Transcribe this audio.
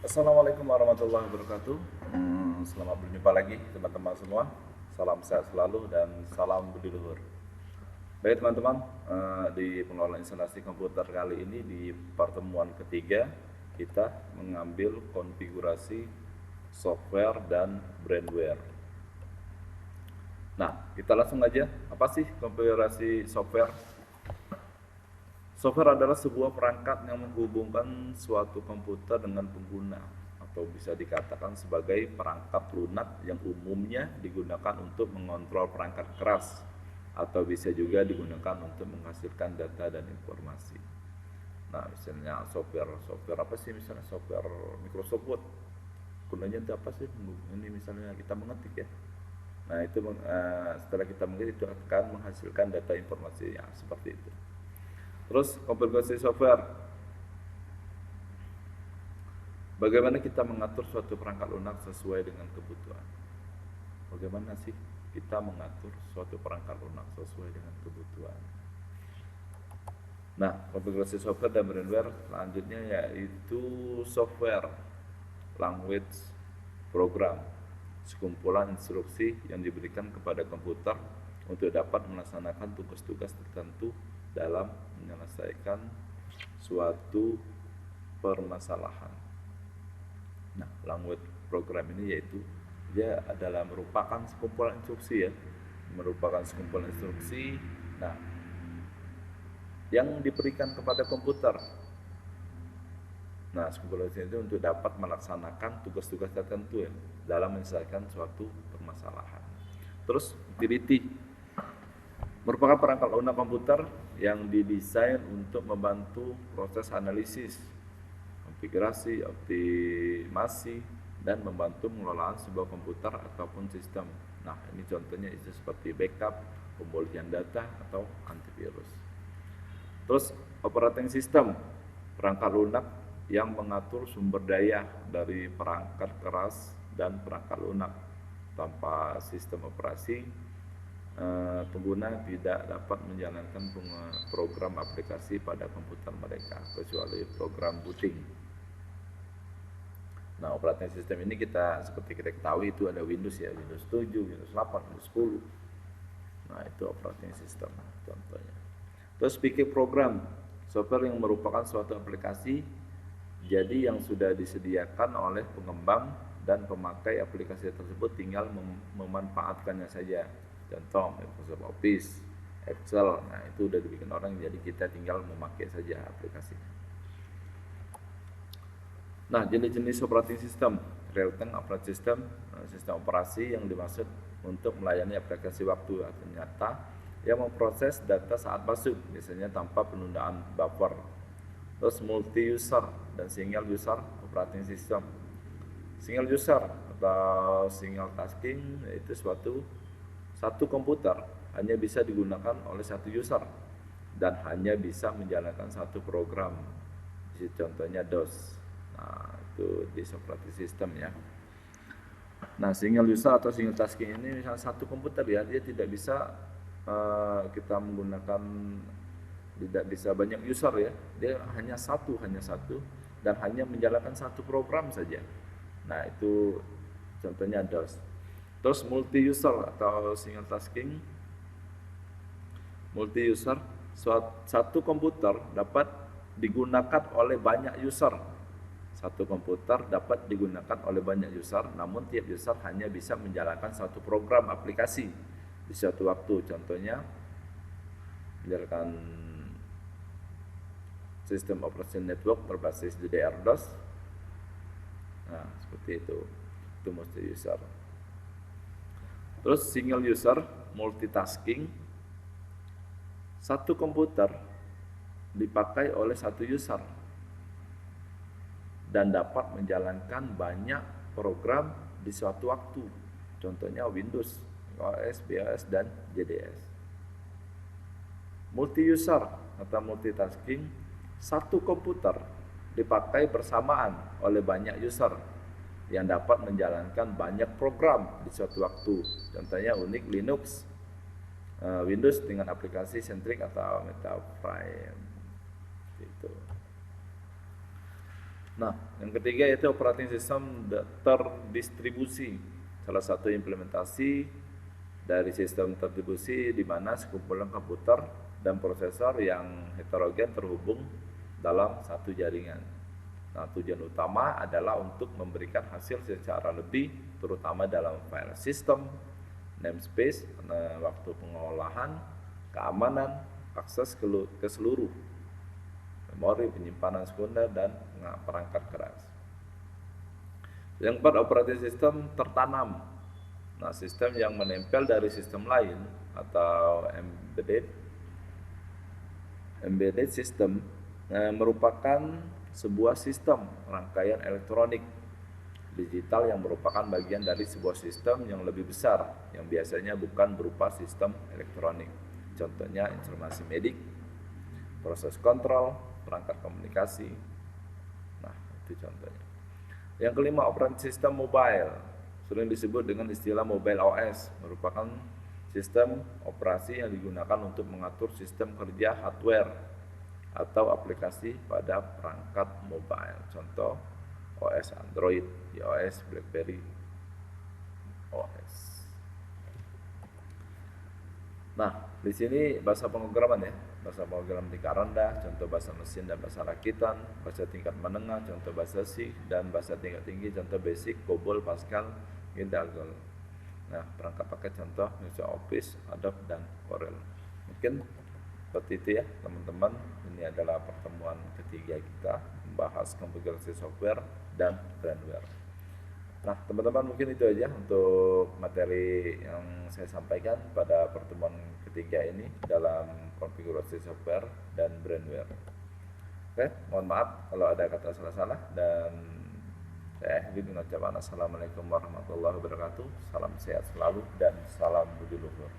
Assalamualaikum warahmatullahi wabarakatuh. Selamat berjumpa lagi teman-teman semua. Salam sehat selalu dan salam budi luhur. Baik teman-teman, di pengelolaan instalasi komputer kali ini di pertemuan ketiga kita mengambil konfigurasi software dan brandware. Nah, kita langsung aja. Apa sih konfigurasi software? Software adalah sebuah perangkat yang menghubungkan suatu komputer dengan pengguna, atau bisa dikatakan sebagai perangkat lunak yang umumnya digunakan untuk mengontrol perangkat keras, atau bisa juga digunakan untuk menghasilkan data dan informasi. Nah, misalnya software apa sih? Misalnya software Microsoft Word. Gunanya itu apa sih? Ini misalnya kita mengetik ya. Nah, itu setelah kita mengetik itu akan menghasilkan data informasi yang seperti itu. Terus konfigurasi software. Bagaimana kita mengatur suatu perangkat lunak sesuai dengan kebutuhan? Bagaimana sih kita mengatur suatu perangkat lunak sesuai dengan kebutuhan? Nah, konfigurasi software dan firmware selanjutnya yaitu software, language, program, sekumpulan instruksi yang diberikan kepada komputer untuk dapat melaksanakan tugas-tugas tertentu dalam menyelesaikan suatu permasalahan. Nah, language program ini yaitu dia adalah merupakan sekumpulan instruksi ya, merupakan sekumpulan instruksi. Nah, yang diberikan kepada komputer. Nah, sekumpulan instruksi itu untuk dapat melaksanakan tugas-tugas tertentu ya dalam menyelesaikan suatu permasalahan. Terus utility merupakan perangkat lunak komputer yang didesain untuk membantu proses analisis, konfigurasi, optimasi, dan membantu pengelolaan sebuah komputer ataupun sistem. Nah, ini contohnya itu seperti backup, pemulihan data, atau antivirus. Terus operating system, perangkat lunak yang mengatur sumber daya dari perangkat keras dan perangkat lunak. Tanpa sistem operasi, pengguna tidak dapat menjalankan program aplikasi pada komputer mereka kecuali program booting. Nah, operating system ini seperti kita ketahui itu ada Windows ya, Windows 7, Windows 8, Windows 10. Nah, itu operating system contohnya. Terus bikin program, software yang merupakan suatu aplikasi jadi yang sudah disediakan oleh pengembang dan pemakai aplikasi tersebut tinggal memanfaatkannya saja. Contoh Microsoft Office, Excel, nah itu udah dibikin orang jadi kita tinggal memakai saja aplikasinya. Nah, jenis-jenis operating system, real-time operating system, sistem operasi yang dimaksud untuk melayani aplikasi waktu atau nyata yang memproses data saat masuk, biasanya tanpa penundaan buffer. Terus multi-user dan single user operating system. Single user atau single tasking itu satu komputer hanya bisa digunakan oleh satu user dan hanya bisa menjalankan satu program. Contohnya DOS. Nah, itu di operating system ya. Nah, single user atau single tasking ini misalnya satu komputer ya, dia tidak bisa kita menggunakan, tidak bisa banyak user ya. Dia hanya satu dan hanya menjalankan satu program saja. Nah, itu contohnya DOS. Terus multi user atau single tasking. Multi user, satu komputer dapat digunakan oleh banyak user. Satu komputer dapat digunakan oleh banyak user, namun tiap user hanya bisa menjalankan satu program aplikasi di suatu waktu. Contohnya menjalankan sistem operation network berbasis DDR-DOS. Nah, seperti itu multi user. Terus single user multitasking, satu komputer dipakai oleh satu user dan dapat menjalankan banyak program di suatu waktu. Contohnya Windows, OS, BOS, dan JDS. Multi-user atau multitasking, satu komputer dipakai bersamaan oleh banyak user yang dapat menjalankan banyak program di suatu waktu. Contohnya Unix, Linux, Windows dengan aplikasi Centric atau MetaFrame. Gitu. Nah, yang ketiga yaitu operating system terdistribusi. Salah satu implementasi dari sistem terdistribusi di mana sekumpulan komputer dan prosesor yang heterogen terhubung dalam satu jaringan. Nah, tujuan utama adalah untuk memberikan hasil secara lebih, terutama dalam file system, namespace, waktu pengolahan, keamanan, akses ke seluruh memori, penyimpanan sekunder, dan perangkat keras. Yang keempat, operating system tertanam. Nah, sistem yang menempel dari sistem lain atau embedded system merupakan sebuah sistem rangkaian elektronik digital yang merupakan bagian dari sebuah sistem yang lebih besar yang biasanya bukan berupa sistem elektronik. Contohnya informasi medik, proses kontrol, perangkat komunikasi. Nah, itu contohnya. Yang kelima, operating system mobile, sering disebut dengan istilah mobile OS, merupakan sistem operasi yang digunakan untuk mengatur sistem kerja hardware atau aplikasi pada perangkat mobile. Contoh, OS Android, iOS, BlackBerry OS. Nah, di sini bahasa pemrograman ya. Bahasa pemrograman tingkat rendah, contoh bahasa mesin dan bahasa rakitan. Bahasa tingkat menengah, contoh bahasa C. Dan bahasa tingkat tinggi, contoh basic, COBOL, Pascal, Intel. Nah, perangkat paket contoh Microsoft Office, Adobe, dan Corel. Mungkin seperti itu ya teman-teman. Ini adalah pertemuan ketiga kita membahas konfigurasi software dan firmware. Nah, teman-teman, mungkin itu aja untuk materi yang saya sampaikan pada pertemuan ketiga ini dalam konfigurasi software dan firmware. Oke, mohon maaf kalau ada kata salah-salah, dan saya akhiri dengan ucapan assalamualaikum warahmatullahi wabarakatuh. Salam sehat selalu dan salam budi luhur.